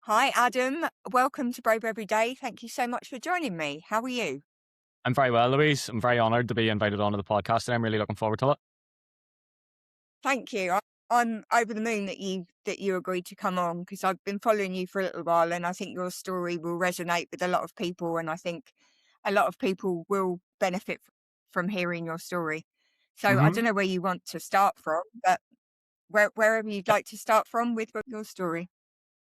Hi, Adam. Welcome to Brave Every Day. Thank you so much for joining me. How are you? I'm very well, Louise. I'm very honoured to be invited onto the podcast, and I'm really looking forward to it. Thank you. I'm over the moon that you agreed to come on because I've been following you for a little while, and I think your story will resonate with a lot of people, and I think a lot of people will benefit from hearing your story. So I hmm don't know where you want to start from, but wherever you'd like to start from with your story.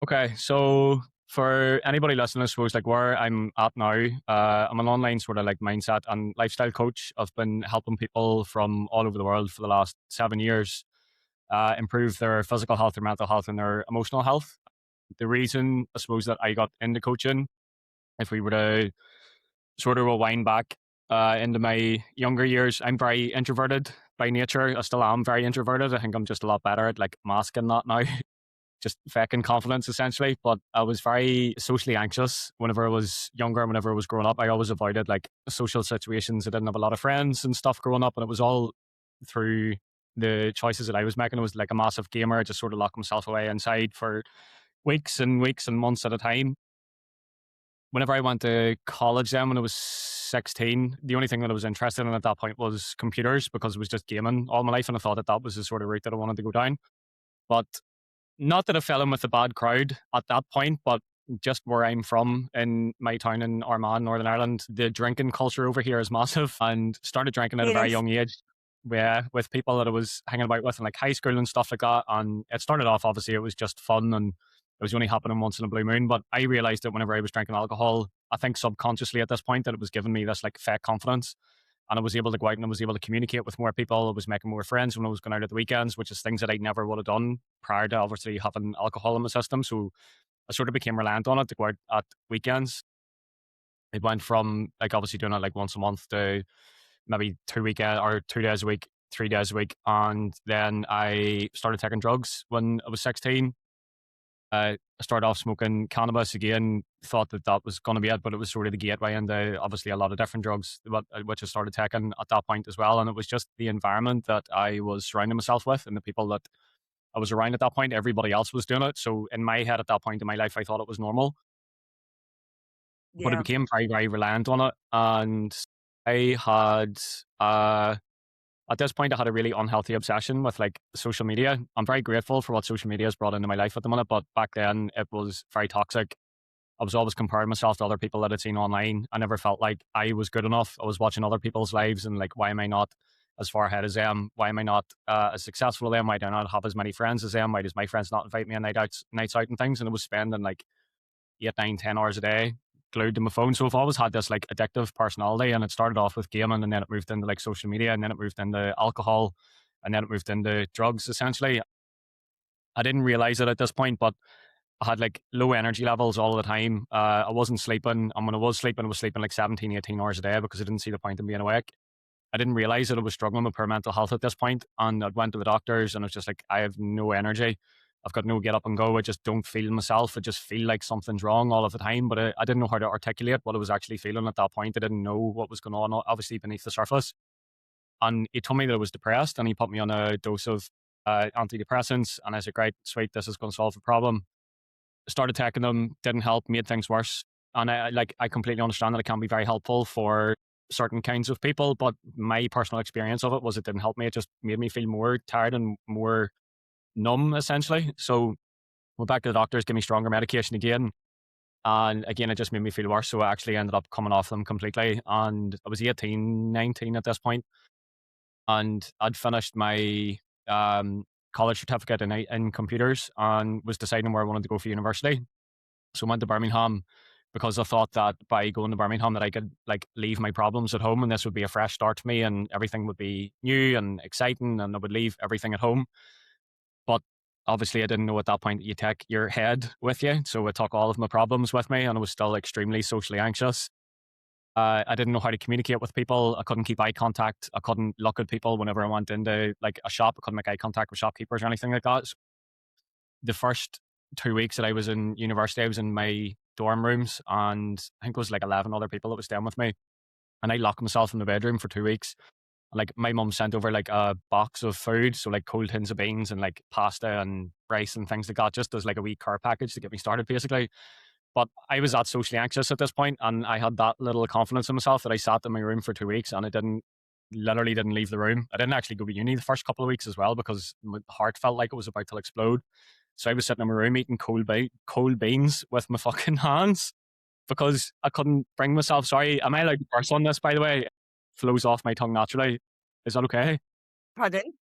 Okay, so for anybody listening, I suppose like where I'm at now, I'm an online sort of like mindset and lifestyle coach. I've been helping people from all over the world for the last 7 years improve their physical health, their mental health, and their emotional health. The reason I suppose that I got into coaching, if we were to sort of rewind back into my younger years, I'm very introverted by nature. I still am very introverted. I think I'm just a lot better at like masking that now, just faking confidence essentially. But I was very socially anxious whenever I was younger, whenever I was growing up. I always avoided like social situations. I didn't have a lot of friends and stuff growing up, and it was all through the choices that I was making. I was like a massive gamer. I just sort of locked myself away inside for weeks and months at a time. Whenever I went to college then when I was 16, the only thing that I was interested in at that point was computers because it was just gaming all my life, and I thought that that was the sort of route that I wanted to go down. But not that I fell in with a bad crowd at that point, but just where I'm from in my town in Armagh, Northern Ireland, the drinking culture over here is massive, and started drinking at a It very is. young age. Yeah, with people that I was hanging about with in like high school and stuff like that. And it started off obviously it was just fun and it was only happening once in a blue moon. But I realized that whenever I was drinking alcohol, I think subconsciously at this point that it was giving me this like fake confidence. And I was able to go out and I was able to communicate with more people. I was making more friends when I was going out at the weekends, which is things that I never would have done prior to obviously having alcohol in my system. So I sort of became reliant on it to go out at weekends. It went from like obviously doing it like once a month to maybe 2 weekend or 2 days a week, 3 days a week. And then I started taking drugs when I was 16. I started off smoking cannabis again, thought that that was going to be it, but it was sort of the gateway into obviously a lot of different drugs, which I started taking at that point as well. And it was just the environment that I was surrounding myself with and the people that I was around at that point. Everybody else was doing it. So in my head at that point in my life, I thought it was normal, but I Yeah. became very, very reliant on it. And I had, uh, at this point, I had a really unhealthy obsession with like social media. I'm very grateful for what social media has brought into my life at the minute, but back then it was very toxic. I was always comparing myself to other people that I'd seen online. I never felt like I was good enough. I was watching other people's lives and like, why am I not as far ahead as them? Why am I not as successful as them? Why do I not have as many friends as them? Why does my friends not invite me on nights out and things? And I was spending like 8, 9, 10 hours a day glued to my phone. So I've always had this like addictive personality, and it started off with gaming, and then it moved into like social media, and then it moved into alcohol, and then it moved into drugs. Essentially, I didn't realize it at this point, but I had like low energy levels all the time. I wasn't sleeping, and when I was sleeping like 17, 18 hours a day because I didn't see the point in being awake. I didn't realize that I was struggling with poor mental health at this point, and I went to the doctors, and I was just like, I have no energy. I've got no get up and go. I just don't feel myself. I just feel like something's wrong all of the time, but I didn't know how to articulate what I was actually feeling at that point. I didn't know what was going on, obviously beneath the surface. And he told me that I was depressed, and he put me on a dose of antidepressants. And I said, "Great, sweet, this is going to solve the problem." Started taking them, didn't help, made things worse. And I completely understand that it can be very helpful for certain kinds of people, but my personal experience of it was it didn't help me. It just made me feel more tired and more numb, essentially. So went back to the doctors, give me stronger medication again. And again, it just made me feel worse. So I actually ended up coming off them completely. And I was 18, 19 at this point, and I'd finished my college certificate in computers and was deciding where I wanted to go for university. So I went to Birmingham because I thought that by going to Birmingham that I could like leave my problems at home and this would be a fresh start for me and everything would be new and exciting and I would leave everything at home. But obviously I didn't know at that point that you take your head with you. So I took all of my problems with me and I was still extremely socially anxious. I didn't know how to communicate with people. I couldn't keep eye contact. I couldn't look at people whenever I went into like a shop. I couldn't make eye contact with shopkeepers or anything like that. So the first 2 weeks that I was in university, I was in my dorm rooms, and I think it was like 11 other people that was staying with me. And I locked myself in the bedroom for 2 weeks. Like my mum sent over like a box of food, so like cold tins of beans and like pasta and rice and things like that, just as like a wee care package to get me started, basically. But I was that socially anxious at this point, and I had that little confidence in myself that I sat in my room for 2 weeks and I literally didn't leave the room. I didn't actually go to uni the first couple of weeks as well because my heart felt like it was about to explode. So I was sitting in my room eating cold beans with my fucking hands because I couldn't bring myself. Sorry, am I allowed to curse on this, by the way? It flows off my tongue naturally. Is that okay? Pardon?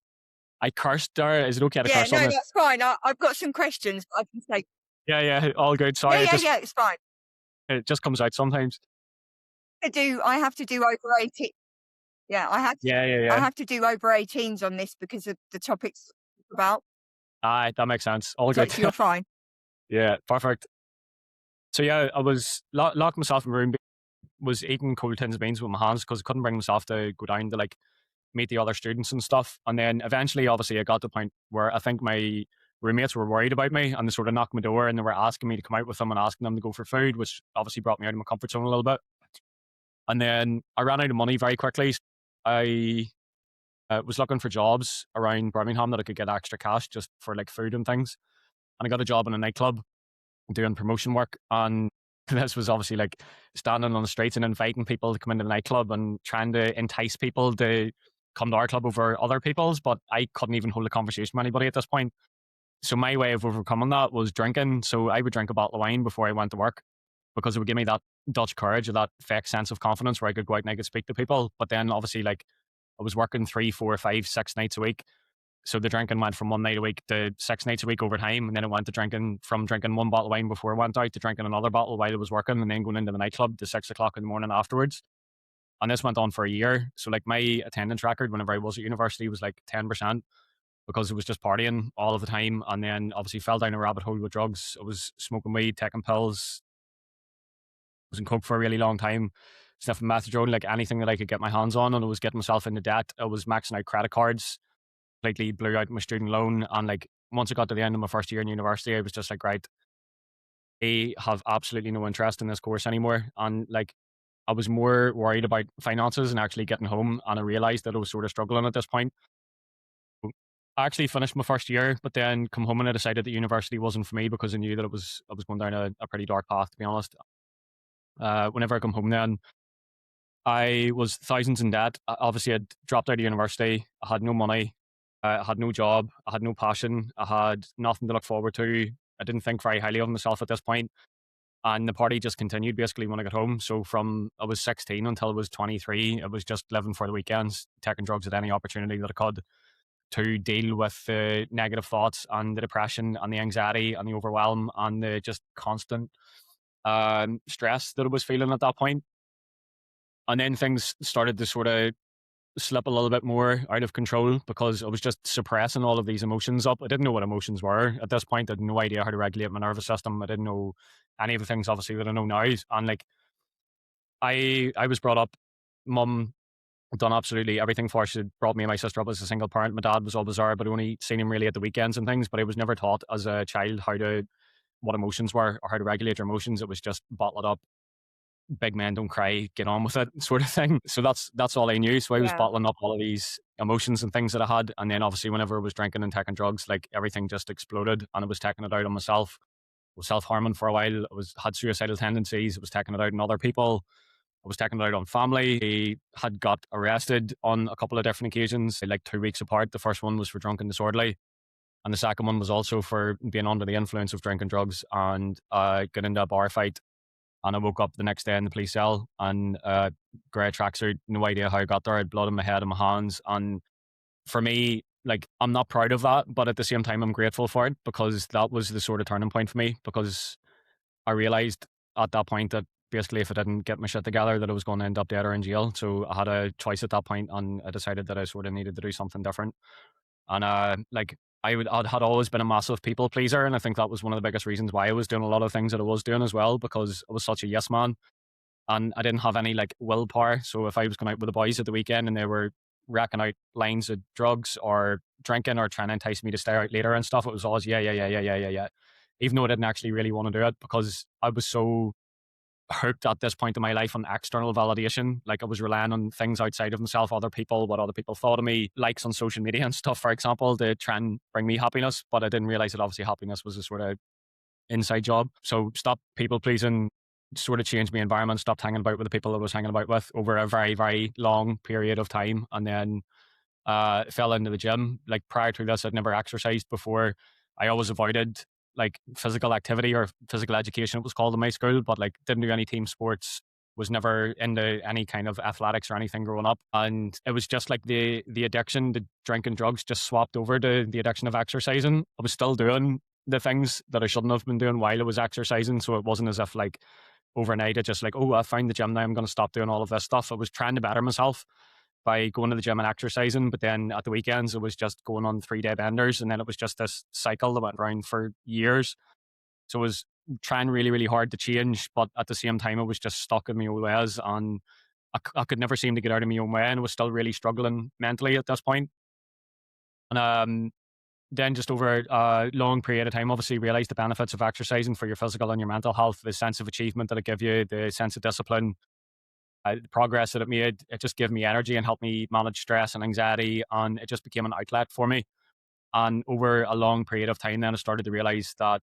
I cursed there. Is it okay to Yeah, curse on no, this? that's fine. I've got some questions, but I can say, Yeah, yeah, all good. yeah, Sorry, yeah, yeah, it's fine. it just comes out sometimes. I have to do over 18. Yeah, Yeah, yeah, I yeah. have to do over 18s on this because of the topics about, Aye, that makes sense. All so good. so you're fine. Yeah, perfect. So yeah, I was locked myself in a room, was eating cold tins of beans with my hands because I couldn't bring myself to go down to like meet the other students and stuff. And then eventually, obviously, I got to the point where I think my roommates were worried about me and they sort of knocked my door and they were asking me to come out with them and asking them to go for food, which obviously brought me out of my comfort zone a little bit. And then I ran out of money very quickly. I was looking for jobs around Birmingham that I could get extra cash just for like food and things. And I got a job in a nightclub doing promotion work. And this was obviously like standing on the streets and inviting people to come into the nightclub and trying to entice people to come to our club over other people's. But I couldn't even hold a conversation with anybody at this point. So my way of overcoming that was drinking. So I would drink a bottle of wine before I went to work because it would give me that Dutch courage or that fake sense of confidence where I could go out and I could speak to people. But then obviously like I was working 3, 4, 5, 6 nights a week. So the drinking went from one night a week to 6 nights a week over time. And then it went to drinking one bottle of wine before I went out to drinking another bottle while I was working and then going into the nightclub to 6 o'clock in the morning afterwards. And this went on for a year. So like my attendance record whenever I was at university was like 10% because it was just partying all of the time. And then obviously fell down a rabbit hole with drugs. I was smoking weed, taking pills, was in coke for a really long time, sniffing methadone, like anything that I could get my hands on. And I was getting myself into debt. I was maxing out credit cards, completely blew out my student loan. And like once I got to the end of my first year in university, I was just like, right, I have absolutely no interest in this course anymore. And like I was more worried about finances and actually getting home. And I realized that I was sort of struggling at this point. I actually finished my first year, but then come home and I decided that university wasn't for me because I knew that I was going down a pretty dark path, to be honest. Whenever I come home then, I was thousands in debt. Obviously, I'd dropped out of university. I had no money. I had no job. I had no passion. I had nothing to look forward to. I didn't think very highly of myself at this point. And the party just continued basically when I got home. So from I was 16 until I was 23, I was just living for the weekends, taking drugs at any opportunity that I could to deal with the negative thoughts and the depression and the anxiety and the overwhelm and the just constant stress that I was feeling at that point. And then things started to sort of slip a little bit more out of control because I was just suppressing all of these emotions up. I didn't know what emotions were at this point. I had no idea how to regulate my nervous system. I didn't know any of the things obviously that I know now. And like I was brought up, mum done absolutely everything for us. She brought me and my sister up as a single parent. My dad was always there, but only seen him really at the weekends and things. But I was never taught as a child what emotions were or how to regulate your emotions. It was just bottle it up, big men don't cry, get on with it, sort of thing. So that's all I knew. So I was Yeah, bottling up all of these emotions and things that I had. And then obviously whenever I was drinking and taking drugs, like everything just exploded and I was taking it out on myself. I was self-harming for a while. I was had suicidal tendencies. I was taking it out on other people. I was taking it out on family. I had got arrested on a couple of different occasions, like 2 weeks apart. The first one was for drunk and disorderly. And the second one was also for being under the influence of drinking drugs and got into a bar fight, and I woke up the next day in the police cell and grey tracksuit, no idea how I got there. I had blood on my head and my hands. And for me, like, I'm not proud of that, but at the same time, I'm grateful for it because that was the sort of turning point for me because I realized at that point that basically if I didn't get my shit together, that I was going to end up dead or in jail. So I had a choice at that point and I decided that I sort of needed to do something different. And like, I had always been a massive people pleaser. And I think that was one of the biggest reasons why I was doing a lot of things that I was doing as well, because I was such a yes man and I didn't have any like willpower. So if I was going out with the boys at the weekend and they were racking out lines of drugs or drinking or trying to entice me to stay out later and stuff, it was always yeah, yeah, yeah, yeah, yeah, yeah, yeah. Even though I didn't actually really want to do it because I was so hooked at this point in my life on external validation. Like I was relying on things outside of myself, other people, what other people thought of me, likes on social media and stuff, for example, to try and bring me happiness. But I didn't realize that obviously happiness was a sort of inside job. So stop people pleasing, sort of changed my environment, stopped hanging about with the people I was hanging about with over a very, very long period of time. And then fell into the gym. Like prior to this, I'd never exercised before. I always avoided like physical activity or physical education, it was called in my school, but like didn't do any team sports, was never into any kind of athletics or anything growing up. And it was just like the addiction to drinking drugs just swapped over to the addiction of exercising. I was still doing the things that I shouldn't have been doing while I was exercising. So it wasn't as if like overnight it just like, oh, I found the gym now, I'm going to stop doing all of this stuff. I was trying to better myself by going to the gym and exercising. But then at the weekends, it was just going on 3 day benders. And then it was just this cycle that went around for years. So it was trying really, really hard to change. But at the same time, it was just stuck in my old ways. And I could never seem to get out of my own way. And I was still really struggling mentally at this point. And then just over a long period of time, obviously realized the benefits of exercising for your physical and your mental health, the sense of achievement that it gives you, the sense of discipline, the progress that it made. It just gave me energy and helped me manage stress and anxiety, and it just became an outlet for me. And over a long period of time, then I started to realize that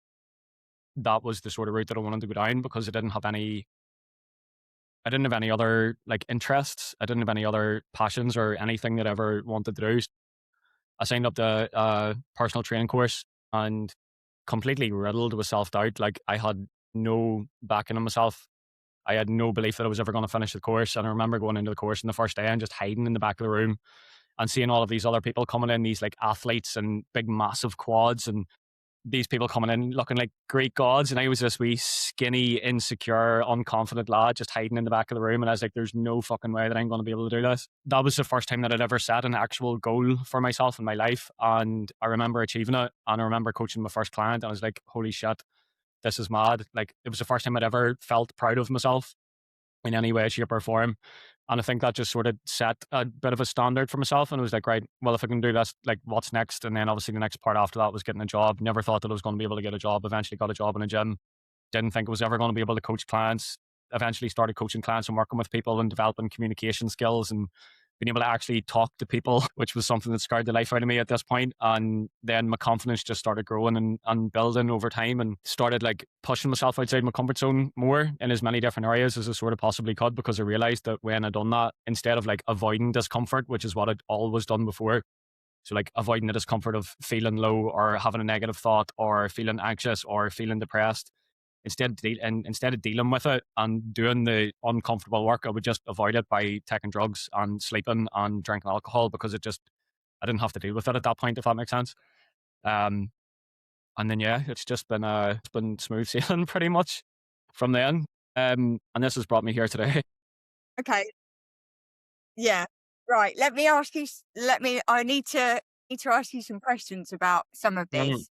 that was the sort of route that I wanted to go down because I didn't have any other like interests. I didn't have any other passions or anything that I ever wanted to do. I signed up to a personal training course and completely riddled with self doubt. Like I had no backing in myself. I had no belief that I was ever going to finish the course. And I remember going into the course in the first day and just hiding in the back of the room and seeing all of these other people coming in, these like athletes and big, massive quads, and these people coming in looking like Greek gods. And I was this wee skinny, insecure, unconfident lad just hiding in the back of the room. And I was like, there's no fucking way that I'm going to be able to do this. That was the first time that I'd ever set an actual goal for myself in my life. And I remember achieving it. And I remember coaching my first client. And I was like, holy shit, this is mad. Like it was the first time I'd ever felt proud of myself in any way, shape, or form. And I think that just sort of set a bit of a standard for myself. And it was like, right, well, if I can do this, like, what's next? And then obviously the next part after that was getting a job. Never thought that I was going to be able to get a job. Eventually got a job in a gym. Didn't think I was ever going to be able to coach clients. Eventually started coaching clients and working with people and developing communication skills and being able to actually talk to people, which was something that scared the life out of me at this point. And then my confidence just started growing and building over time, and started like pushing myself outside my comfort zone more in as many different areas as I sort of possibly could, because I realized that when I done that, instead of like avoiding discomfort, which is what I'd always done before, so like avoiding the discomfort of feeling low or having a negative thought or feeling anxious or feeling depressed, instead of dealing with it and doing the uncomfortable work, I would just avoid it by taking drugs and sleeping and drinking alcohol, because I didn't have to deal with it at that point, if that makes sense. Um, and then yeah, it's been smooth sailing pretty much from then. And this has brought me here today. Okay. Yeah. Right. Let me ask you. I need to ask you some questions about some of Mm. this.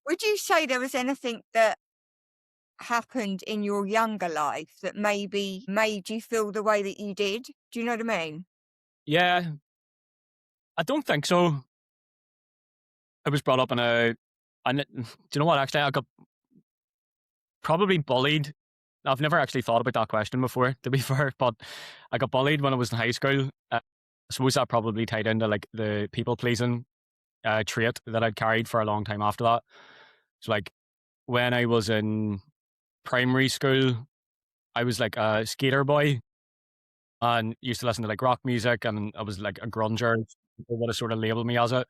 Would you say there was anything that happened in your younger life that maybe made you feel the way that you did? Do you know what I mean? Yeah, I don't think so. I was brought up in do you know what? Actually, I got probably bullied. I've never actually thought about that question before, to be fair, but I got bullied when I was in high school. I suppose that probably tied into like the people pleasing trait that I'd carried for a long time after that. So, like, when I was in primary school, I was like a skater boy and used to listen to like rock music, and I was like a grunger. People would have sort of labeled me as it.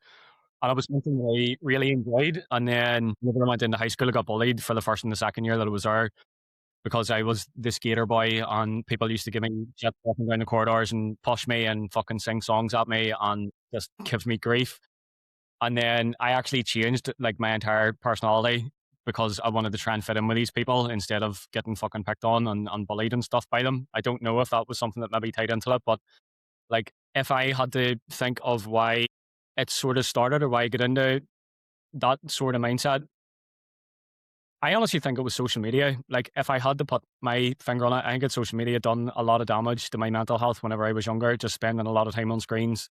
And I was something that I really enjoyed. And then whenever I went into high school, I got bullied for the first and the second year that I was there, because I was the skater boy and people used to give me shit walking down the corridors and push me and fucking sing songs at me and just give me grief. And then I actually changed like my entire personality because I wanted to try and fit in with these people instead of getting fucking picked on and bullied and stuff by them. I don't know if that was something that maybe tied into it, but like if I had to think of why it sort of started or why I got into that sort of mindset, I honestly think it was social media. Like, if I had to put my finger on it, I think that social media done a lot of damage to my mental health whenever I was younger, just spending a lot of time on screens,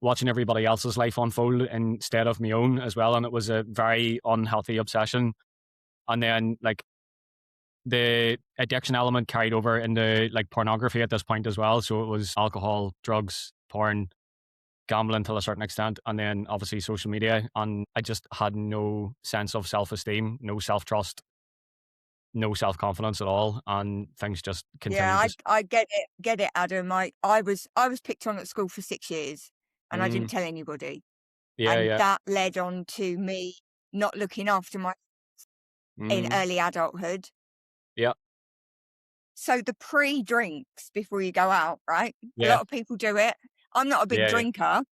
watching everybody else's life unfold instead of my own as well. And it was a very unhealthy obsession. And then, like, the addiction element carried over into like pornography at this point as well. So it was alcohol, drugs, porn, gambling to a certain extent, and then obviously social media. And I just had no sense of self esteem, no self trust, no self confidence at all, and things just Yeah, continued to. I get it, Adam. I was picked on at school for 6 years, and I didn't Mm, tell anybody, yeah, and yeah, that led on to me not looking after my in mm, early adulthood. yeah, So the pre-drinks before you go out, right? A yeah, lot of people do it. I'm not a big yeah, yeah, drinker,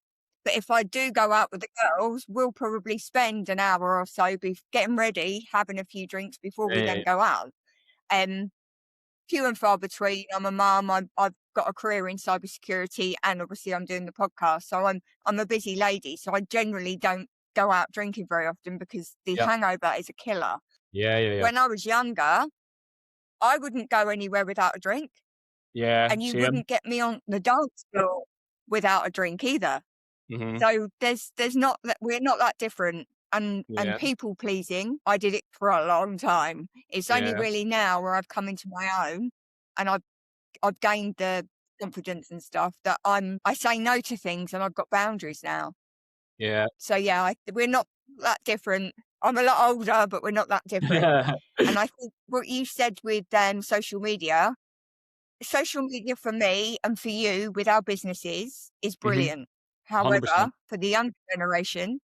but if I do go out with the girls, we'll probably spend an hour or so getting ready, having a few drinks before we yeah, then go out. Um, Few and far between. I'm a mum. I've got a career in cybersecurity, and obviously I'm doing the podcast. So I'm a busy lady. So I generally don't go out drinking very often because the yeah, hangover is a killer. yeah, yeah, yeah, When I was younger, I wouldn't go anywhere without a drink, yeah, and you same. wouldn't get me on the dance floor without a drink either. Hmm. So there's not that we're not that different. And Yeah, people pleasing, I did it for a long time. It's only yeah, really now where I've come into my own, and I've gained the confidence and stuff that I say no to things, and I've got boundaries now. yeah. So yeah, we're not that different. I'm a lot older, but we're not that different. And I think what you said with social media for me and for you with our businesses is Hmm. brilliant. 100%. However, for the younger generation,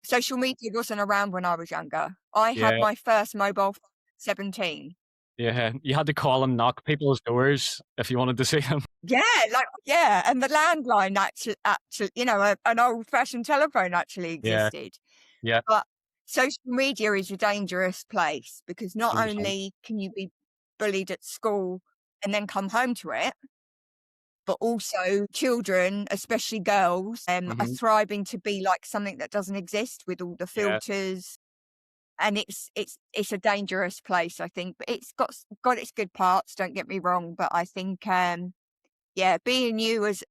social media wasn't around when I was younger. I Yeah, had my first mobile phone at 17. yeah. You had to call and knock people's doors if you wanted to see them. Yeah, yeah, and the landline actually, an old-fashioned telephone actually Yeah, existed. yeah, But social media is a dangerous place because not 100%. only can you be bullied at school and then come home to it, but also children, especially girls, are Hmm. thriving to be like something that doesn't exist with all the Yeah, filters, and it's a dangerous place, I think, but it's got its good parts, don't get me wrong, but I think, yeah, being you as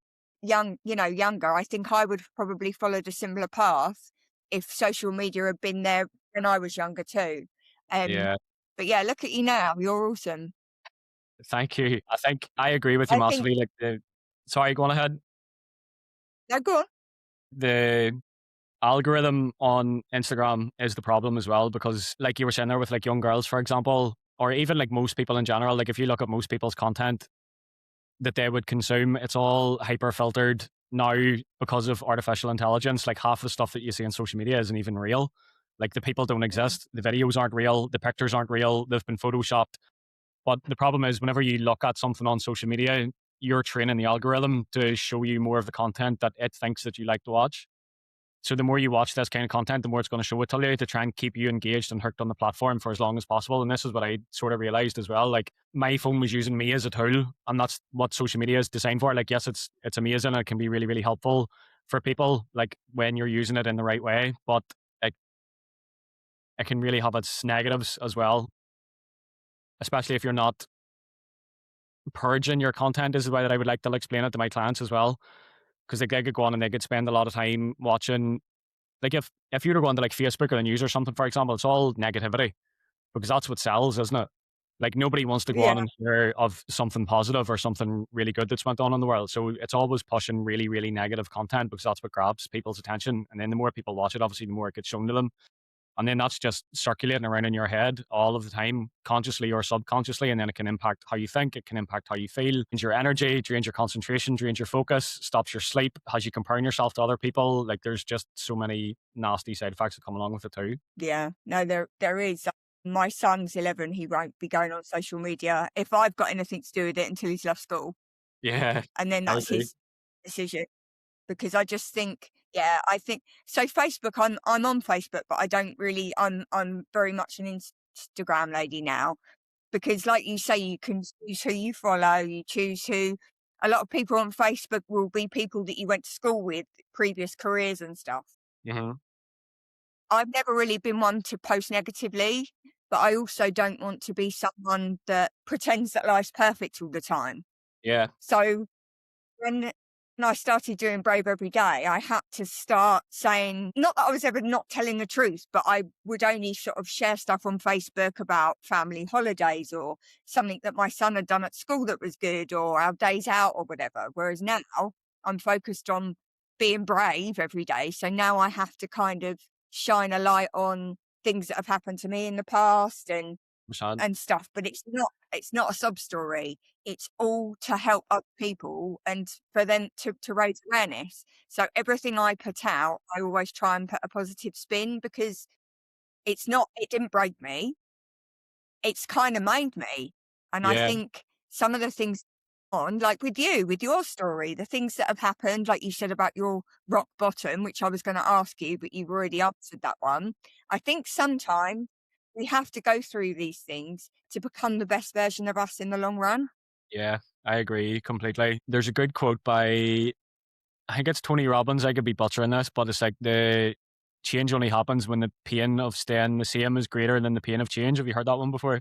younger, I think I would have probably followed a similar path if social media had been there when I was younger too. Um, yeah. but yeah, look at you now. You're awesome. Thank you. I think I agree with you I think massively. Like sorry, going ahead. no, go on. The algorithm on Instagram is the problem as well because, like you were saying there, with like young girls, for example, or even like most people in general, like if you look at most people's content that they would consume, it's all hyper filtered now because of artificial intelligence. Like half the stuff that you see on social media isn't even real. Like the people don't Yeah, exist, the videos aren't real, the pictures aren't real, they've been photoshopped. But the problem is, whenever you look at something on social media, you're training the algorithm to show you more of the content that it thinks that you like to watch. So the more you watch this kind of content, the more it's going to show it to you to try and keep you engaged and hooked on the platform for as long as possible. And this is what I sort of realized as well. Like my phone was using me as a tool, and that's what social media is designed for. Like yes, it's amazing and it can be really really helpful for people. Like when you're using it in the right way, but it it can really have its negatives as well, especially if you're not purging your content. Is the way that I would like to explain it to my clients as well, because they could go on and they could spend a lot of time watching. Like if you were going to like Facebook or the news or something, for example, it's all negativity because that's what sells, isn't it? Like nobody wants to go yeah, on and hear of something positive or something really good that's went on in the world. So it's always pushing really, really negative content because that's what grabs people's attention. And then the more people watch it, obviously, the more it gets shown to them. And then that's just circulating around in your head all of the time, consciously or subconsciously. And then it can impact how you think, it can impact how you feel, drains your energy, drains your concentration, drains your focus, stops your sleep, has you comparing yourself to other people. Like there's just so many nasty side effects that come along with it too. yeah. No, there is. My son's 11. He won't be going on social media if I've got anything to do with it until he's left school, Yeah, and then I that's agree. his decision. Because I just think, yeah, I think so. Facebook, I'm on Facebook, but I don't really. I'm very much an Instagram lady now because, like you say, you can choose who you follow. You choose who. A lot of people on Facebook will be people that you went to school with, previous careers and stuff. Hmm. I've never really been one to post negatively, but I also don't want to be someone that pretends that life's perfect all the time. Yeah, So when I started doing Brave every day, I had to start saying, not that I was ever not telling the truth, but I would only sort of share stuff on Facebook about family holidays or something that my son had done at school that was good or our days out or whatever. Whereas now I'm focused on being brave every day. So now I have to kind of shine a light on things that have happened to me in the past Percent. and stuff, but it's not a sub story. It's all to help other people and for them to raise awareness. So everything I put out, I always try and put a positive spin because it didn't break me. It's kind of made me. And I Yeah, think some of the things on, like with you, with your story, the things that have happened, like you said about your rock bottom, which I was going to ask you, but you've already answered that one. I think sometimes we have to go through these things to become the best version of us in the long run. yeah, I agree completely. There's a good quote by, I think it's Tony Robbins. I could be butchering this, but it's like the change only happens when the pain of staying the same is greater than the pain of change. Have you heard that one before?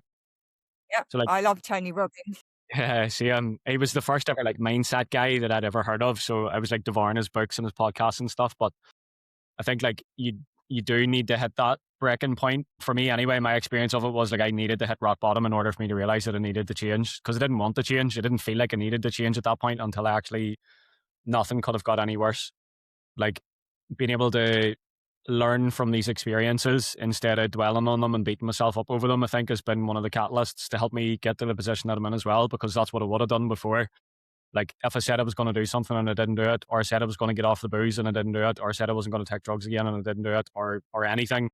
Yeah, So like, I love Tony Robbins. yeah, see, he was the first ever like mindset guy that I'd ever heard of. So I was like devouring his books and his podcasts and stuff. But I think like you do need to hit that breaking point. For me anyway, my experience of it was like I needed to hit rock bottom in order for me to realize that I needed to change because I didn't want to change. I didn't feel like I needed to change at that point until I actually nothing could have got any worse. Like being able to learn from these experiences instead of dwelling on them and beating myself up over them, I think has been one of the catalysts to help me get to the position that I'm in as well, because that's what I would have done before. Like if I said I was going to do something and I didn't do it, or I said I was going to get off the booze and I didn't do it, or I said I wasn't going to take drugs again and I didn't do it, or anything,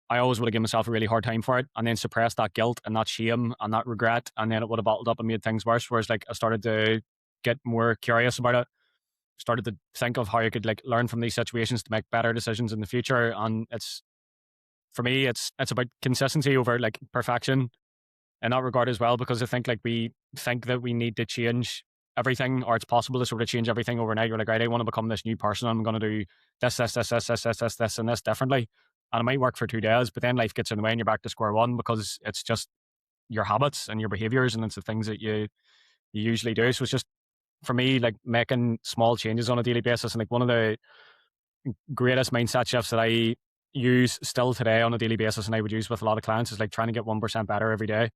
I always would have given myself a really hard time for it and then suppressed that guilt and that shame and that regret. And then it would have bottled up and made things worse. Whereas like I started to get more curious about it, started to think of how I could like learn from these situations to make better decisions in the future. And it's, for me, it's about consistency over like perfection in that regard as well, because I think like we think that we need to change everything, or it's possible to sort of change everything overnight. You're like, right, I want to become this new person. I'm going to do this, and this differently. And it might work for 2 days, but then life gets in the way and you're back to square one because it's just your habits and your behaviors and it's the things that you usually do. So it's just, for me, like making small changes on a daily basis. And like one of the greatest mindset shifts that I use still today on a daily basis and I would use with a lot of clients is like trying to get 1% better every day.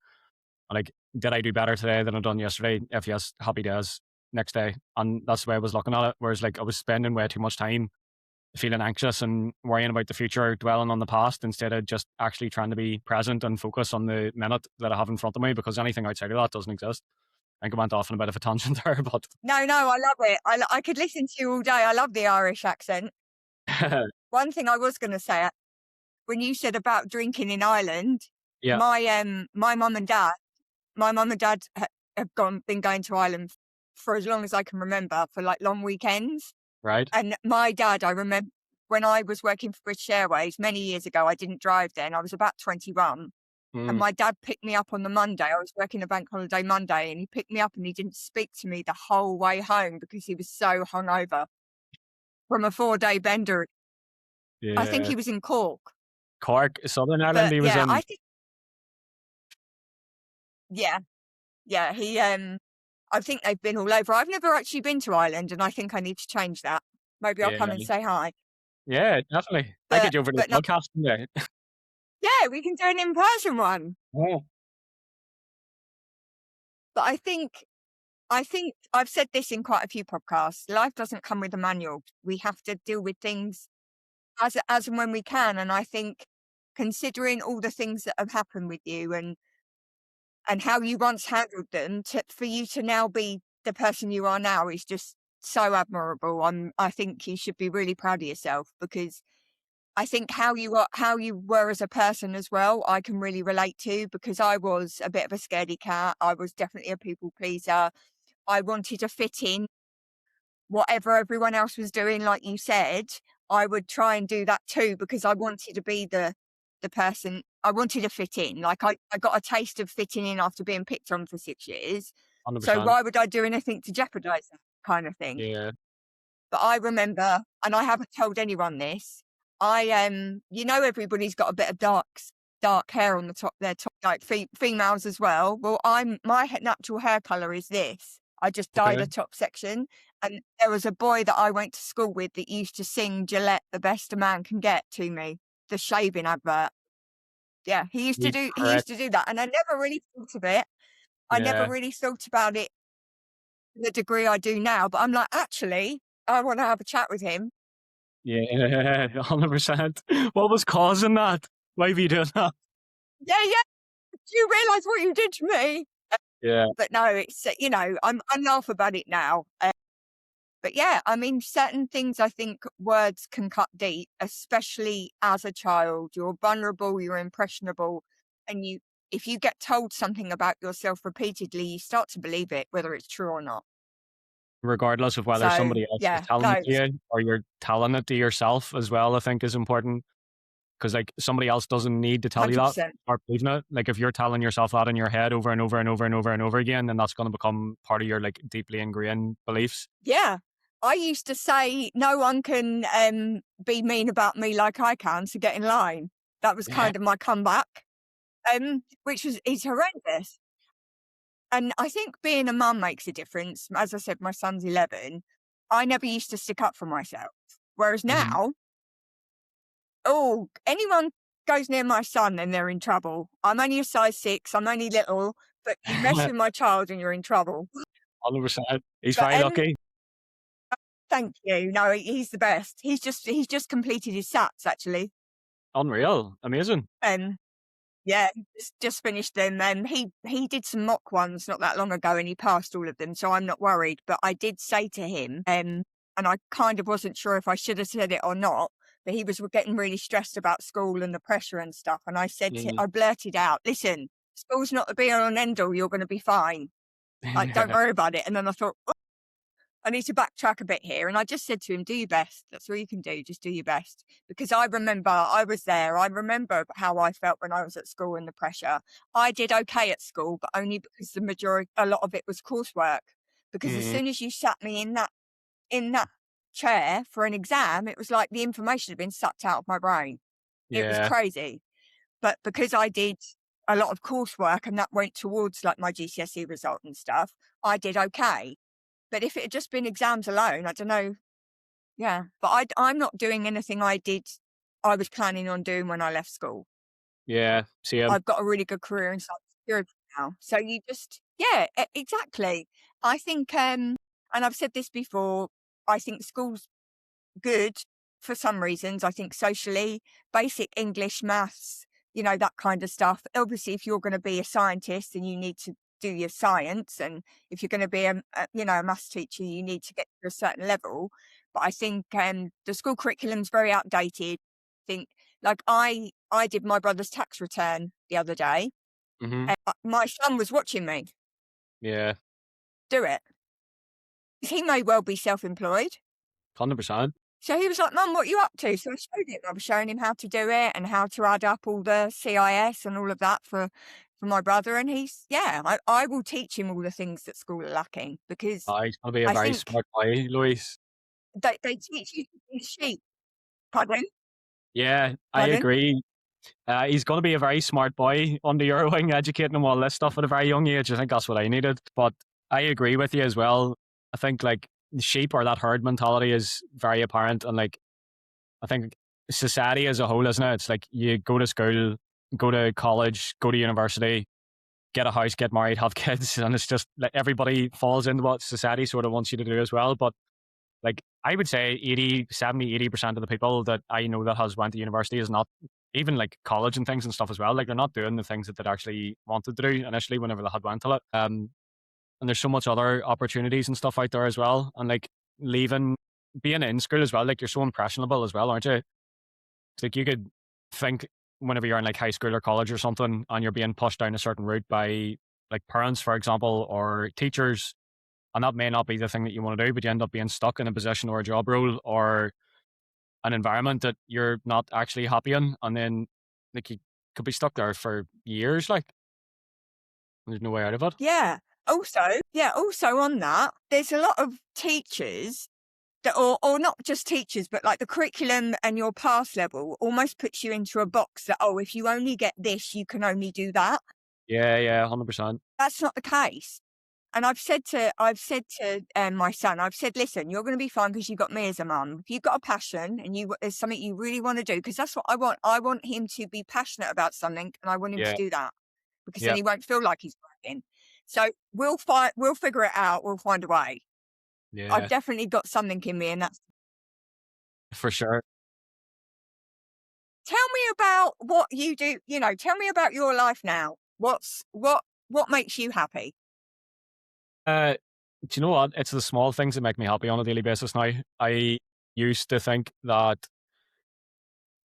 Like, did I do better today than I done yesterday? If yes, happy days next day. And that's the way I was looking at it. Whereas like I was spending way too much time feeling anxious and worrying about the future, dwelling on the past instead of just actually trying to be present and focus on the minute that I have in front of me, because anything outside of that doesn't exist. I think I went off on a bit of a tangent there, but No, no, I love it. I could listen to you all day. I love the Irish accent. One thing I was going to say, when you said about drinking in Ireland, yeah, my mum and dad, have been going to Ireland for as long as I can remember for like long weekends. right. And my dad, I remember when I was working for British Airways many years ago, I didn't drive then. I was about 21. And Mm, my dad picked me up on the Monday. I was working a bank holiday Monday and he picked me up and he didn't speak to me the whole way home because he was so hungover from a 4-day bender. I think yeah. he was in Cork. Cork, Southern Ireland, But he was yeah, in. I think, yeah, yeah, I think they've been all over. I've never actually been to Ireland and I think I need to change that. Maybe I'll Yeah, come and say hi. yeah, definitely. I But, get you over to but the not, podcast someday. yeah, we can do an in person one. Oh, But I think I've said this in quite a few podcasts. Life doesn't come with a manual. We have to deal with things as and when we can. And I think considering all the things that have happened with you and how you once handled them, for you to now be the person you are now is just so admirable. I think you should be really proud of yourself because I think how you were as a person as well, I can really relate to because I was a bit of a scaredy cat. I was definitely a people pleaser. I wanted to fit in whatever everyone else was doing, like you said. I would try and do that too because I wanted to be the person. I wanted to fit in. Like I got a taste of fitting in after being picked on for 6 years. So 100%. why would I do anything to jeopardize that kind of thing? Yeah. But I remember, and I haven't told anyone this, everybody's got a bit of dark hair on the top, their top, like females as well. Well, my natural hair color is this. I just dyed Okay. a top section. And there was a boy that I went to school with that used to sing Gillette, "The Best a Man Can Get" to me, the shaving advert. Yeah, He's he used correct. to do that, and I never really thought of it. I never Yeah. really thought about it to the degree I do now, but I'm like, "Actually, I wanna have a chat with him." Yeah, 100%. What was causing that? Why were you doing that? "Yeah, yeah, do you realise what you did to me?" Yeah. But no, it's, I laugh about it now. But yeah, I mean, certain things I think words can cut deep, especially as a child. You're vulnerable, you're impressionable, and if you get told something about yourself repeatedly, you start to believe it, whether it's true or not. Regardless of whether So somebody else is yeah, telling it no, to you or you're telling it to yourself as well, I think is important. Because like somebody else doesn't need to tell you that. 100%. Start believing it. Like if you're telling yourself that in your head over and over and over and over and over again, then that's going to become part of your like deeply ingrained beliefs. Yeah. I used to say no one can be mean about me like I can, so get in line. That was Yeah. kind of my comeback, which is horrendous. And I think being a mum makes a difference. As I said, my son's 11. I never used to stick up for myself. Whereas Mhm. now, oh, anyone goes near my son, then they're in trouble. I'm only a size 6, I'm only little, but you mess with my child and you're in trouble. 100%. He's But very lucky. thank you. No, he's the best. He's just completed his SATs actually. Unreal. Amazing. Um Yeah, just finished them. He did some mock ones not that long ago, and he passed all of them, so I'm not worried. But I did say to him, and I kind of wasn't sure if I should have said it or not, but he was getting really stressed about school and the pressure and stuff. And Mm. I blurted out, "Listen, school's not the be all and end all. You're going to be fine. Like, don't Yeah. worry about it." And then I thought, I need to backtrack a bit here. And I just said to him, do your best. That's all you can do. Just do your best. Because I remember I was there. I remember how I felt when I was at school and the pressure. I did okay at school, but only because a lot of it was coursework. Because as Mhm. soon as you sat me in that chair for an exam, it was like the information had been sucked out of my brain. It was Yeah. crazy. But because I did a lot of coursework and that went towards like my GCSE result and stuff, I did okay. But if it had just been exams alone, I don't know. Yeah, but I'm not doing anything I was planning on doing when I left school. Yeah. Same. I've got a really good career in cybersecurity now. So you just yeah, exactly. I think, and I've said this before, I think schools good for some reasons. I think socially, basic English, maths, that kind of stuff. Obviously, if you're going to be a scientist, then you need to do your science, and if you're going to be a maths teacher, you need to get to a certain level. But I think the school curriculum's very outdated. I think, like I did my brother's tax return the other day. Mhm. And my son was watching me Yeah. do it. He may well be self-employed. 100%. So he was like, "Mum, what are you up to?" So I showed him. I was showing him how to do it and how to add up all the CIS and all of that for my brother. And I will teach him all the things that school are lacking because He's gonna be a I very think smart boy, Louise. they teach you to be sheep. Pardon? Yeah, I Pardon? agree. He's going to be a very smart boy under your wing, educating him all this stuff at a very young age. I think that's what I needed. But I agree with you as well. I think like the sheep or that herd mentality is very apparent. And like, I think society as a whole, isn't it? It's like you go to school, go to college, go to university, get a house, get married, have kids. And it's just like everybody falls into what society sort of wants you to do as well. But like I would say 80% of the people that I know that has went to university is not even like college and things and stuff as well. Like they're not doing the things that they actually wanted to do initially whenever they had went to it. And there's so much other opportunities and stuff out there as well. And like leaving, being in school as well, like you're so impressionable as well, aren't you? It's like you could think whenever you're in like high school or college or something and you're being pushed down a certain route by like parents, for example, or teachers, and that may not be the thing that you want to do, but you end up being stuck in a position or a job role or an environment that you're not actually happy in. And then like you could be stuck there for years, like there's no way out of it. Yeah. Also on that, there's a lot of teachers that, or not just teachers, but like the curriculum and your pass level almost puts you into a box that, oh, if you only get this, you can only do that. Yeah, yeah, 100%. That's not the case. And I've said to my son, I've said, listen, you're going to be fine because you've got me as a mum. If you've got a passion and there's something you really want to do, because that's what I want. I want him to be passionate about something, and I want him to Yeah. do that because then Yeah. he won't feel like he's working. So we'll fight. We'll figure it out. We'll find a way. I've Yeah. definitely got something in me, and that's. For sure. Tell me about what you do. Tell me about your life now. What makes you happy? Uh, do you know what? It's the small things that make me happy on a daily basis now. I used to think that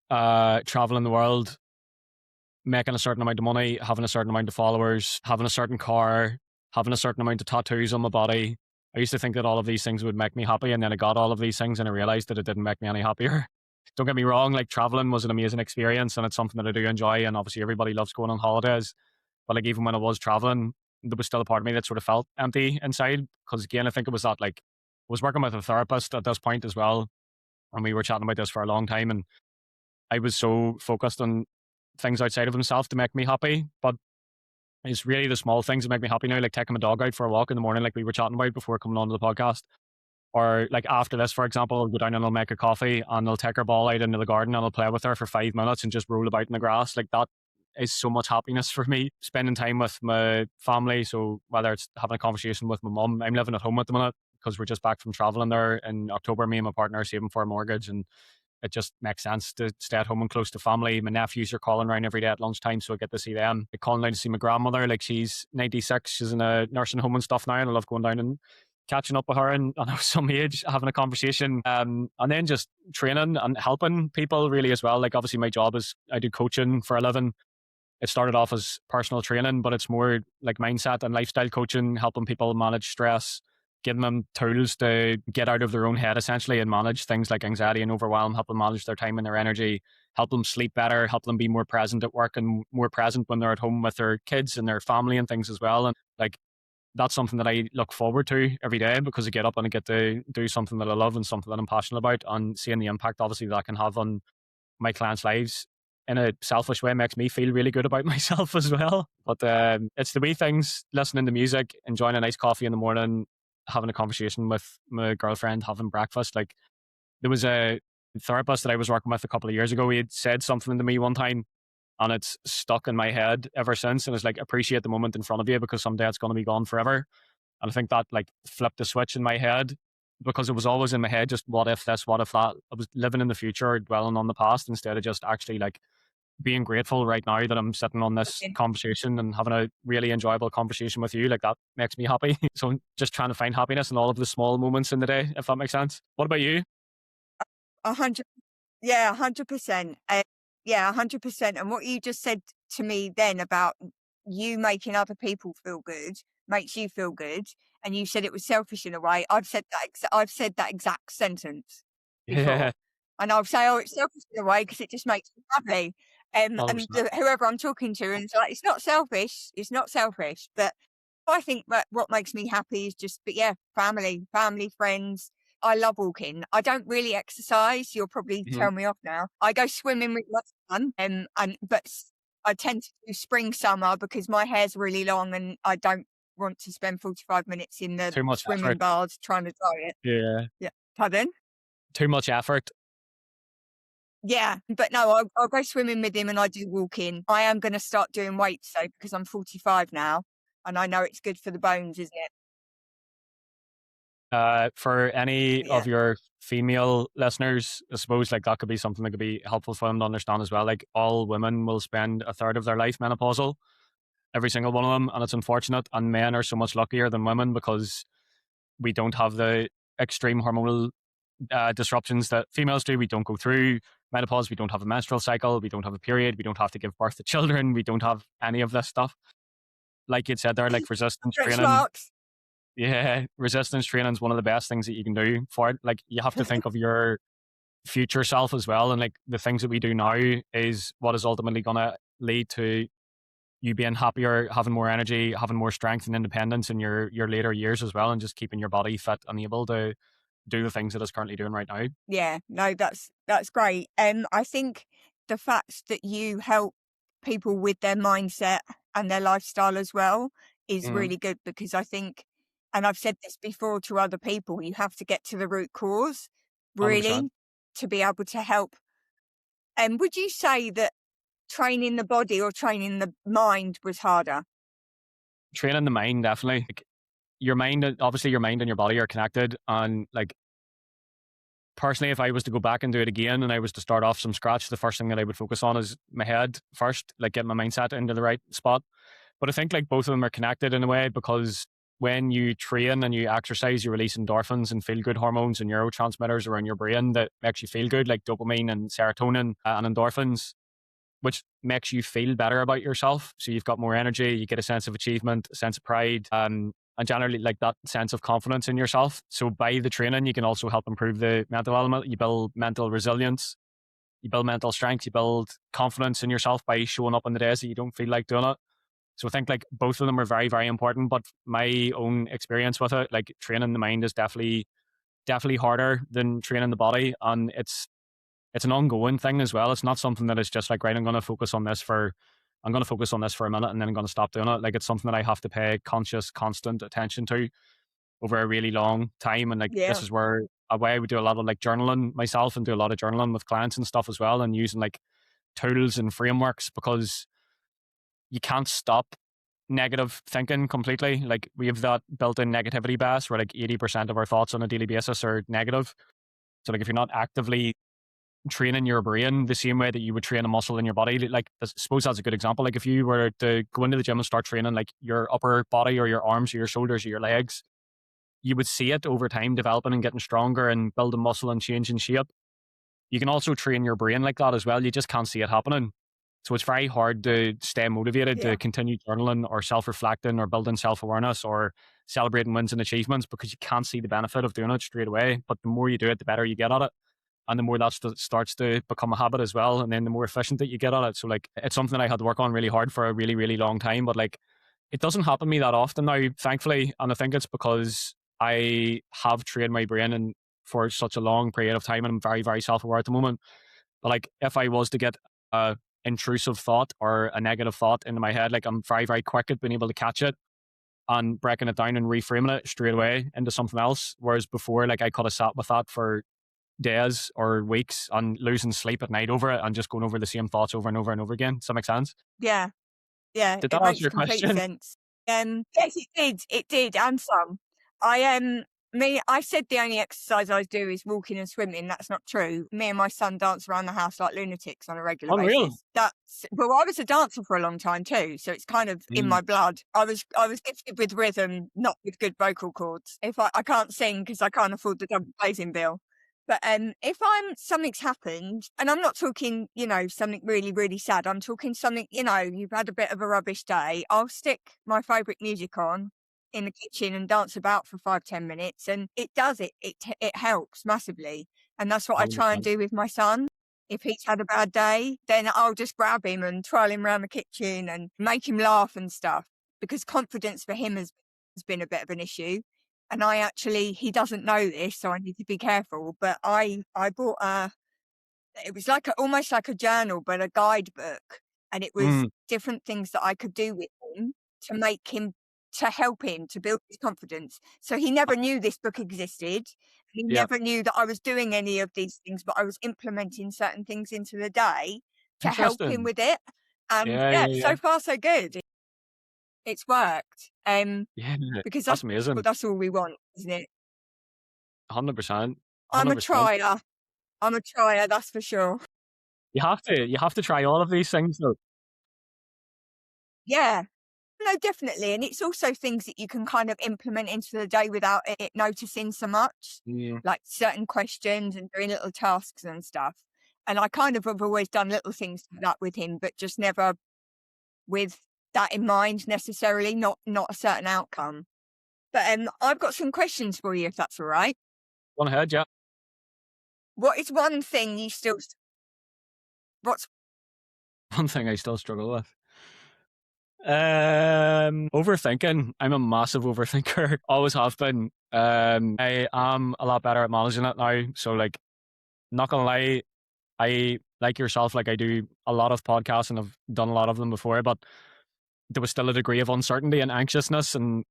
traveling the world, making a certain amount of money, having a certain amount of followers, having a certain car, having a certain amount of tattoos on my body. I used to think that all of these things would make me happy, and then I got all of these things, and I realized that it didn't make me any happier. Don't get me wrong, like traveling was an amazing experience, and it's something that I do enjoy, and obviously everybody loves going on holidays. But like even when I was traveling, there was still a part of me that sort of felt empty inside. Because again, I think it was that like I was working with a therapist at this point as well, and we were chatting about this for a long time, and I was so focused on things outside of himself to make me happy. But it's really the small things that make me happy now, like taking my dog out for a walk in the morning, like we were chatting about before coming on to the podcast. Or like after this, for example, I'll go down and I'll make a coffee and I'll take her ball out into the garden and I'll play with her for 5 minutes and just roll about in the grass. Like that is so much happiness for me. Spending time with my family. So whether it's having a conversation with my mum, I'm living at home at the minute because we're just back from traveling there in October. Me and my partner are saving for a mortgage, and it just makes sense to stay at home and close to family. My nephews are calling around every day at lunchtime, so I get to see them. I calling down to see my grandmother, like she's 96, she's in a nursing home and stuff now, and I love going down and catching up with her and I know some age, having a conversation, and then just training and helping people really as well. Like obviously my job is I do coaching for a living. It started off as personal training, but it's more like mindset and lifestyle coaching, helping people manage stress, giving them tools to get out of their own head essentially and manage things like anxiety and overwhelm, help them manage their time and their energy, help them sleep better, help them be more present at work and more present when they're at home with their kids and their family and things as well. And like that's something that I look forward to every day because I get up and I get to do something that I love and something that I'm passionate about, and seeing the impact obviously that can have on my clients' lives in a selfish way makes me feel really good about myself as well. But it's the wee things, listening to music, enjoying a nice coffee in the morning, having a conversation with my girlfriend, having breakfast. Like there was a therapist that I was working with a couple of years ago. He had said something to me one time and it's stuck in my head ever since. And it's like, appreciate the moment in front of you because someday it's going to be gone forever. And I think that like flipped the switch in my head because it was always in my head, just what if this, what if that. I was living in the future, dwelling on the past instead of just actually like being grateful right now that I'm sitting on this conversation and having a really enjoyable conversation with you. Like that makes me happy. So I'm just trying to find happiness in all of the small moments in the day, if that makes sense. What about you? 100. Yeah, 100%. Yeah, 100%. And what you just said to me then about you making other people feel good makes you feel good, and you said it was selfish in a way. I've said that exact sentence Yeah, before, and I'll say, "Oh, it's selfish in a way because it just makes me happy." And 100%. whoever I'm talking to, and it's like, "It's not selfish. It's not selfish." But I think that what makes me happy is just, but yeah, family, friends. I love walking. I don't really exercise. You'll probably Mhm. tell me off now. I go swimming with my son, I tend to do spring, summer because my hair's really long and I don't want to spend 45 minutes in the Too much swimming effort. baths trying to dry it. Yeah. Yeah. Pardon? Too much effort. Yeah, but no, I'll go swimming with him and I do walking. I am going to start doing weights though because I'm 45 now, and I know it's good for the bones, isn't it? For any of Yeah. your female listeners, I suppose like that could be something that could be helpful for them to understand as well. Like all women will spend a third of their life menopausal, every single one of them, and it's unfortunate. And men are so much luckier than women because we don't have the extreme hormonal disruptions that females do. We don't go through menopause. We don't have a menstrual cycle. We don't have a period. We don't have to give birth to children. We don't have any of this stuff. Like you said there, like resistance Stretch training. marks. Yeah, resistance training is one of the best things that you can do for it. Like you have to think of your future self as well, and like the things that we do now is what is ultimately going to lead to you being happier, having more energy, having more strength and independence in your later years as well, and just keeping your body fit and able to do the things that it's currently doing right now. Yeah, no, that's great. I think the fact that you help people with their mindset and their lifestyle as well is Mm, really good because I think And I've said this before to other people, you have to get to the root cause, 100%. really, to be able to help. And would you say that training the body or training the mind was harder? Training the mind, definitely. Like, your mind, obviously, your mind and your body are connected. And like, personally, if I was to go back and do it again and I was to start off from scratch, the first thing that I would focus on is my head first, like get my mindset into the right spot. But I think like both of them are connected in a way, because when you train and you exercise, you release endorphins and feel good hormones and neurotransmitters around your brain that makes you feel good, like dopamine and serotonin and endorphins, which makes you feel better about yourself. So you've got more energy, you get a sense of achievement, a sense of pride, and generally like that sense of confidence in yourself. So by the training, you can also help improve the mental element. You build mental resilience, you build mental strength, you build confidence in yourself by showing up on the days that you don't feel like doing it. So I think like both of them are very, very important. But my own experience with it, like training the mind is definitely harder than training the body. And it's an ongoing thing as well. It's not something that is just like, right, I'm going to focus on this for a minute and then I'm going to stop doing it. Like, it's something that I have to pay conscious, constant attention to over a really long time. And like, this Yeah, is where I would do a lot of like journaling myself and do a lot of journaling with clients and stuff as well, and using like tools and frameworks, because you can't stop negative thinking completely. Like, we have that built-in negativity bias where like 80% of our thoughts on a daily basis are negative. So like, if you're not actively training your brain the same way that you would train a muscle in your body. Like, I suppose that's a good example. Like, if you were to go into the gym and start training like your upper body or your arms or your shoulders or your legs, you would see it over time developing and getting stronger and building muscle and changing shape. You can also train your brain like that as well. You just can't see it happening. So it's very hard to stay motivated to yeah, continue journaling or self-reflecting or building self-awareness or celebrating wins and achievements, because you can't see the benefit of doing it straight away. But the more you do it, the better you get at it, and the more that starts to become a habit as well, and then the more efficient that you get at it. So like, it's something that I had to work on really hard for a really, really long time, but like, it doesn't happen to me that often now, thankfully. And I think it's because I have trained my brain and for such a long period of time, and I'm very, very self-aware at the moment. But like, if I was to get a intrusive thought or a negative thought into my head, like, I'm very, very quick at being able to catch it and breaking it down and reframing it straight away into something else. Whereas before, like, I could have sat with that for days or weeks and losing sleep at night over it and just going over the same thoughts over and over and over again. Does that make sense? yeah. Yeah, Did that it answer makes your complete question? sense. Yes, it did, and some. I I said the only exercise I do is walking and swimming. That's not true. Me and my son dance around the house like lunatics on a regular Unreal. basis. That's well, I was a dancer for a long time too, so it's kind of in Mm, my blood. I was gifted with rhythm, not with good vocal cords. If I can't sing because I can't afford the double glazing bill. But if something's happened, and I'm not talking, something really, really sad. I'm talking something, you've had a bit of a rubbish day. I'll stick my favourite music on in the kitchen and dance about for 5, 10 minutes, and it does it. It helps massively, and that's what I try and 100%. do with my son. If he's had a bad day, then I'll just grab him and twirl him around the kitchen and make him laugh and stuff. Because confidence for him has been a bit of an issue, and he doesn't know this, so I need to be careful, but I bought it was like almost like a journal, but a guidebook, and it was Mm, different things that I could do with him to make him to help him to build his confidence. So he never knew this book existed. He yeah. never knew that I was doing any of these things, but I was implementing certain things into the day to help him Interesting. with it. And Yeah, yeah, yeah, yeah. so far so good. It's worked. Yeah, Because that's amazing. that's all we want, isn't it? 100%. I'm a 100%. trier. I'm a trier, that's for sure. You have to try all of these things though. Yeah. No, definitely. And it's also things that you can kind of implement into the day without it noticing so much, Mm, like certain questions and doing little tasks and stuff. And I kind of have always done little things like that with him, but just never with that in mind necessarily, not a certain outcome. But I've got some questions for you if that's all right. Go ahead, yeah. What is one thing you still what's One thing I still struggle with. Overthinking. I'm a massive overthinker. Always have been. I am a lot better at managing it now. So like, not gonna lie, I like yourself, like I do a lot of podcasts and I've done a lot of them before, but there was still a degree of uncertainty and anxiousness and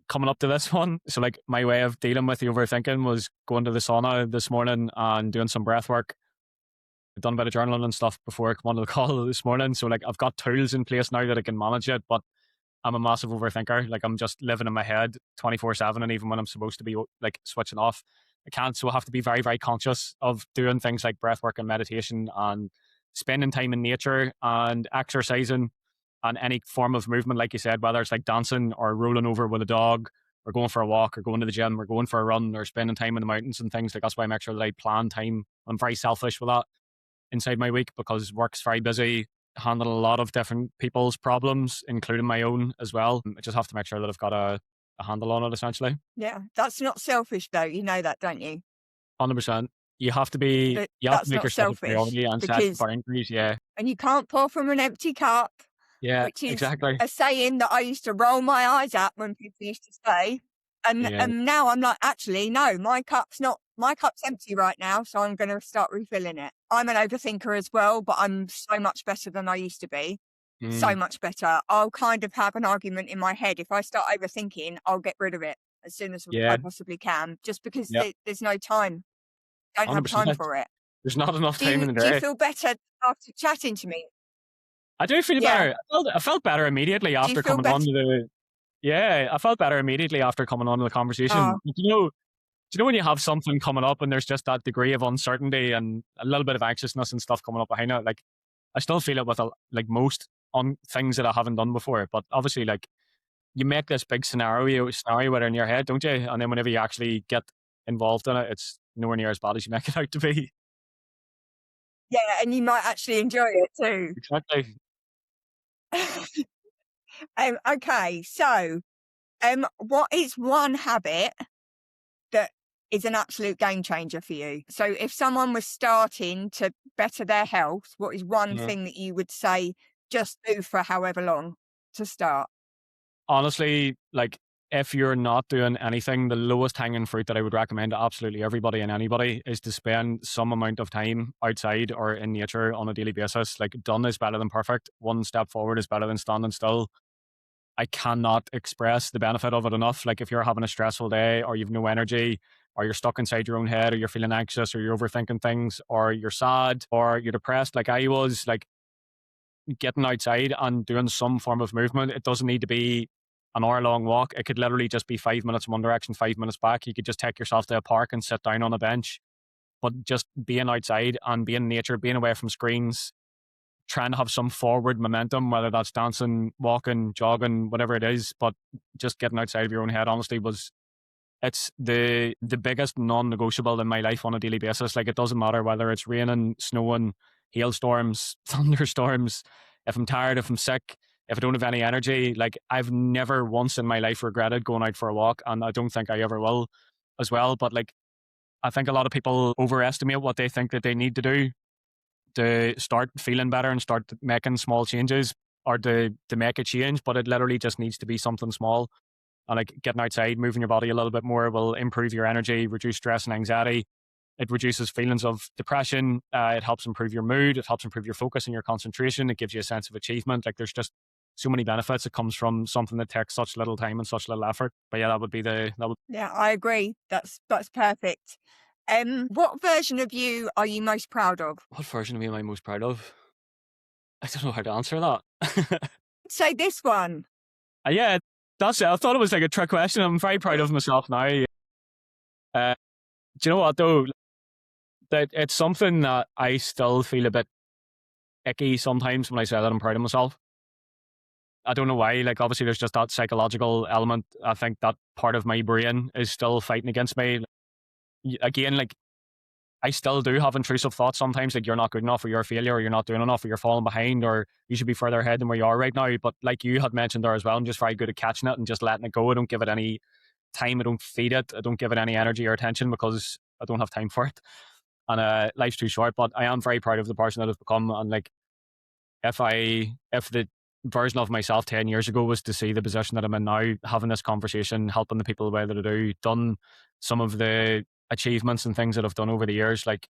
coming up to this one. So like my way of dealing with the overthinking was going to the sauna this morning and doing some breath work. I've done a bit of journaling and stuff before I come on the call this morning. So like I've got tools in place now that I can manage it, but I'm a massive overthinker. Like I'm just living in my head 24/7, and even when I'm supposed to be like switching off, I can't. So I have to be very, very conscious of doing things like breath work and meditation and spending time in nature and exercising and any form of movement, like you said, whether it's like dancing or rolling over with a dog or going for a walk or going to the gym or going for a run or spending time in the mountains and things. Like that's why I make sure that I plan time. I'm very selfish with that inside my week because work's very busy, handling a lot of different people's problems, including my own as well. I just have to make sure that I've got a handle on it essentially. Yeah, that's not selfish though. You know that, don't you? 100%. That You have to that's make not yourself a selfish priority and set because boundaries. Yeah. and you can't pour from an empty cup, Yeah, which is exactly. a saying that I used to roll my eyes at when people used to say. And Yeah. and now I'm like, actually, no, my cup's empty right now, so I'm gonna start refilling it. I'm an overthinker as well, but I'm so much better than I used to be. So Mm, much better. I'll kind of have an argument in my head. If I start overthinking, I'll get rid of it as soon as I yeah. possibly can, just because Yeah. there's no time. Don't have time 100%. for it. There's not enough Do time in you the do you day. feel better after chatting to me? I do feel Yeah. better. I felt better immediately Do you after feel coming on better? to the yeah, I felt better immediately after coming on to the conversation. Oh, Do you know when you have something coming up and there's just that degree of uncertainty and a little bit of anxiousness and stuff coming up behind it? Like I still feel it with like most on things that I haven't done before. But obviously, like you make this big scenario with it in your head, don't you? And then whenever you actually get involved in it, it's nowhere near as bad as you make it out to be. yeah, and you might actually enjoy it too. Exactly. Okay, so, what is one habit that is an absolute game changer for you? So if someone was starting to better their health, what is one Yeah. thing that you would say just do for however long to start? Honestly, like if you're not doing anything, the lowest hanging fruit that I would recommend to absolutely everybody and anybody is to spend some amount of time outside or in nature on a daily basis. Like done is better than perfect. One step forward is better than standing still. I cannot express the benefit of it enough. Like if you're having a stressful day or you've no energy or you're stuck inside your own head or you're feeling anxious or you're overthinking things or you're sad or you're depressed like I was, like getting outside and doing some form of movement. It doesn't need to be an hour long walk. It could literally just be 5 minutes in one direction, 5 minutes back. You could just take yourself to a park and sit down on a bench. But just being outside and being in nature, being away from screens, trying to have some forward momentum, whether that's dancing, walking, jogging, whatever it is, but just getting outside of your own head, honestly, it's the biggest non-negotiable in my life on a daily basis. Like it doesn't matter whether it's raining, snowing, hailstorms, thunderstorms. If I'm tired, if I'm sick, if I don't have any energy, like I've never once in my life regretted going out for a walk, and I don't think I ever will as well. But like I think a lot of people overestimate what they think that they need to do to start feeling better and start making small changes or to make a change, but it literally just needs to be something small. And like getting outside, moving your body a little bit more will improve your energy, reduce stress and anxiety. It reduces feelings of depression. It helps improve your mood. It helps improve your focus and your concentration. It gives you a sense of achievement. Like there's just so many benefits. It comes from something that takes such little time and such little effort. But yeah, that would. Yeah, I agree. That's perfect. What version of you are you most proud of? What version of me am I most proud of? I don't know how to answer that. Say this one. Yeah, that's it. I thought it was like a trick question. I'm very proud of myself now. Do you know what though? That it's something that I still feel a bit icky sometimes when I say that I'm proud of myself. I don't know why. Like obviously, there's just that psychological element. I think that part of my brain is still fighting against me. Again, like I still do have intrusive thoughts sometimes, like you're not good enough, or you're a failure, or you're not doing enough, or you're falling behind, or you should be further ahead than where you are right now. But like you had mentioned there as well, I'm just very good at catching it and just letting it go. I don't give it any time. I don't feed it. I don't give it any energy or attention because I don't have time for it. And life's too short. But I am very proud of the person that I've become. And like, if the version of myself 10 years ago was to see the position that I'm in now, having this conversation, helping the people the way that I do, done some of the achievements and things that I've done over the years, like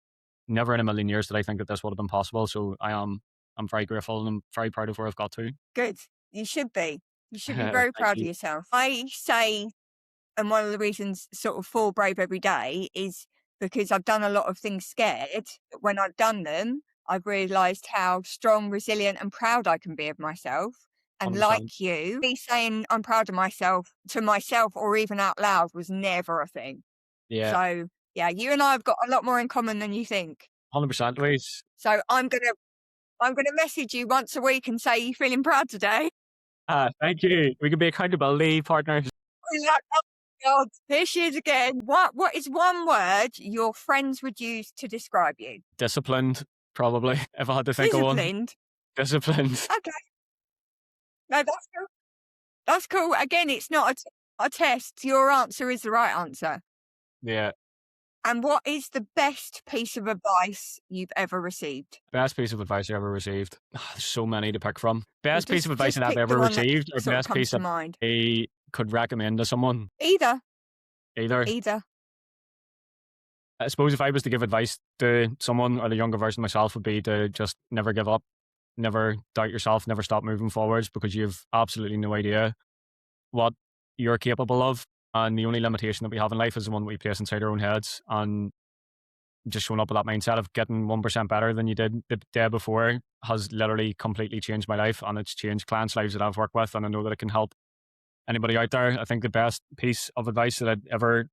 never in a million years did I think that this would have been possible. So I'm very grateful and I'm very proud of where I've got to. Good. You should be. You should be very Thank proud of you. yourself. I say and one of the reasons sort of for Brave Every Day is because I've done a lot of things scared, but when I've done them, I've realised how strong, resilient, and proud I can be of myself. And 100%. like you, me saying I'm proud of myself to myself or even out loud was never a thing. Yeah, So yeah, you and I have got a lot more in common than you think. 100%, Louise. So I'm gonna message you once a week and say you feeling proud today. Thank you. We can be accountability partners. You're like, oh God, here she is again. What is one word your friends would use to describe you? Disciplined, probably, if I had to think of one. Disciplined. Disciplined. Okay, no, that's cool. That's cool. Again, it's not a test. Your answer is the right answer. Yeah. And what is the best piece of advice you've ever received? Best piece of advice I ever received. There's so many to pick from. Well, Best piece of advice just that I've pick the ever one that received, or sort of best comes piece to that mind. I could recommend to someone. Either, Either. either. I suppose if I was to give advice to someone, or the younger version of myself, would be to just never give up, never doubt yourself, never stop moving forwards, because you've absolutely no idea what you're capable of. And the only limitation that we have in life is the one that we place inside our own heads. And just showing up with that mindset of getting 1% better than you did the day before has literally completely changed my life. And it's changed clients' lives that I've worked with. And I know that it can help anybody out there. I think the best piece of advice that I'd ever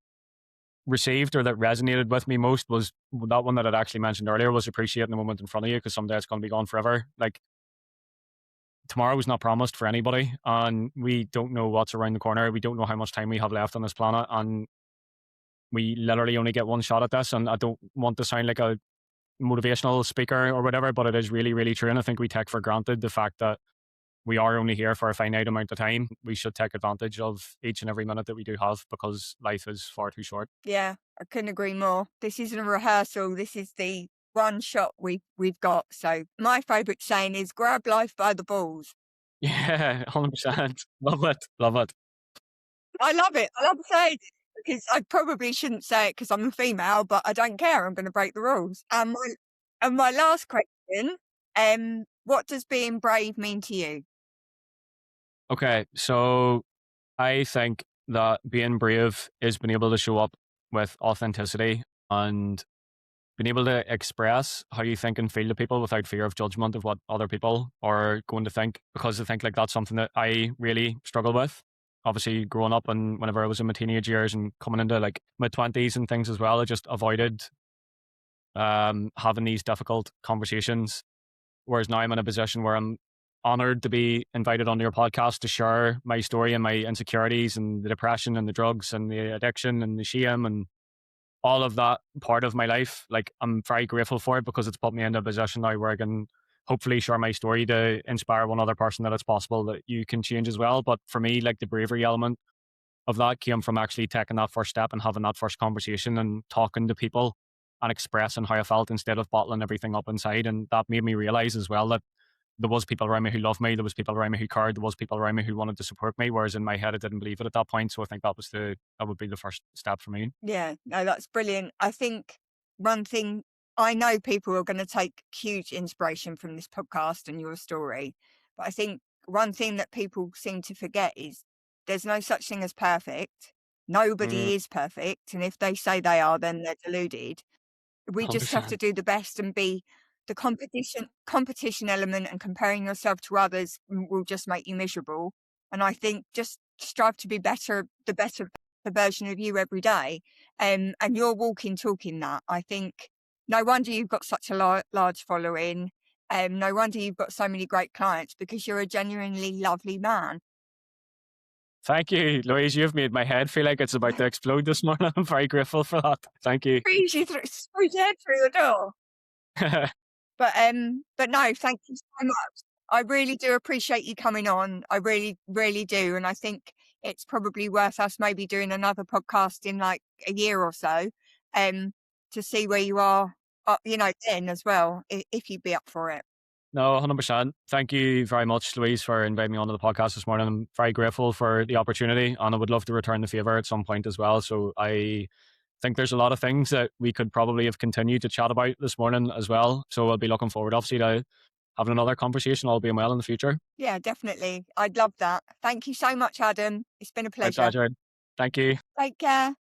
received, or that resonated with me most, was that one that I'd actually mentioned earlier, was appreciating the moment in front of you, because someday it's going to be gone forever. Like, tomorrow is not promised for anybody, and we don't know what's around the corner. We don't know how much time we have left on this planet, and we literally only get one shot at this. And I don't want to sound like a motivational speaker or whatever, but it is really, really true. And I think we take for granted the fact that we are only here for a finite amount of time. We should take advantage of each and every minute that we do have, because life is far too short. Yeah, I couldn't agree more. This isn't a rehearsal. This is the one shot we've got. So my favourite saying is grab life by the balls. Yeah, 100%. Love it. Love it. I love it. I love saying it because I probably shouldn't say it because I'm a female, but I don't care. I'm going to break the rules. And my last question, what does being brave mean to you? Okay, so I think that being brave is being able to show up with authenticity, and being able to express how you think and feel to people without fear of judgment of what other people are going to think. Because I think like that's something that I really struggle with. Obviously, growing up and whenever I was in my teenage years and coming into like mid 20s and things as well, I just avoided having these difficult conversations. Whereas now I'm in a position where I'm honored to be invited onto your podcast to share my story and my insecurities and the depression and the drugs and the addiction and the shame and all of that part of my life. Like, I'm very grateful for it, because it's put me into a position now where I can hopefully share my story to inspire one other person that it's possible that you can change as well. But for me, like, the bravery element of that came from actually taking that first step and having that first conversation and talking to people and expressing how I felt instead of bottling everything up inside. And that made me realize as well that there was people around me who loved me, there was people around me who cared, there was people around me who wanted to support me, whereas in my head I didn't believe it at that point. So I think that would be the first step for me. Yeah, no, that's brilliant. I think one thing I know people are going to take huge inspiration from this podcast and your story, but I think one thing that people seem to forget is there's no such thing as perfect. Mm, Nobody is perfect. And if they say they are, then they're deluded. We just have to 100%. do the best and be the competition element and comparing yourself to others will just make you miserable. And I think just strive to be better the version of you every day. And you're walking, talking that. I think no wonder you've got such a large following. No wonder you've got so many great clients because you're a genuinely lovely man. Thank you, Louise. You've made my head feel like it's about to explode this morning. I'm very grateful for that. Thank you. Squeeze you through, squeeze your head through the door. But no, thank you so much. I really do appreciate you coming on. I really, really do. And I think it's probably worth us maybe doing another podcast in like a year or so, um, to see where you are, then as well, if you'd be up for it. No, 100%. Thank you very much, Louise, for inviting me onto the podcast this morning. I'm very grateful for the opportunity, and I would love to return the favor at some point as well. So I think there's a lot of things that we could probably have continued to chat about this morning as well. So I'll be looking forward, obviously, to having another conversation, all being well in the future. Yeah, definitely. I'd love that. Thank you so much, Adam. It's been a My pleasure. pleasure. Thank you. Take care.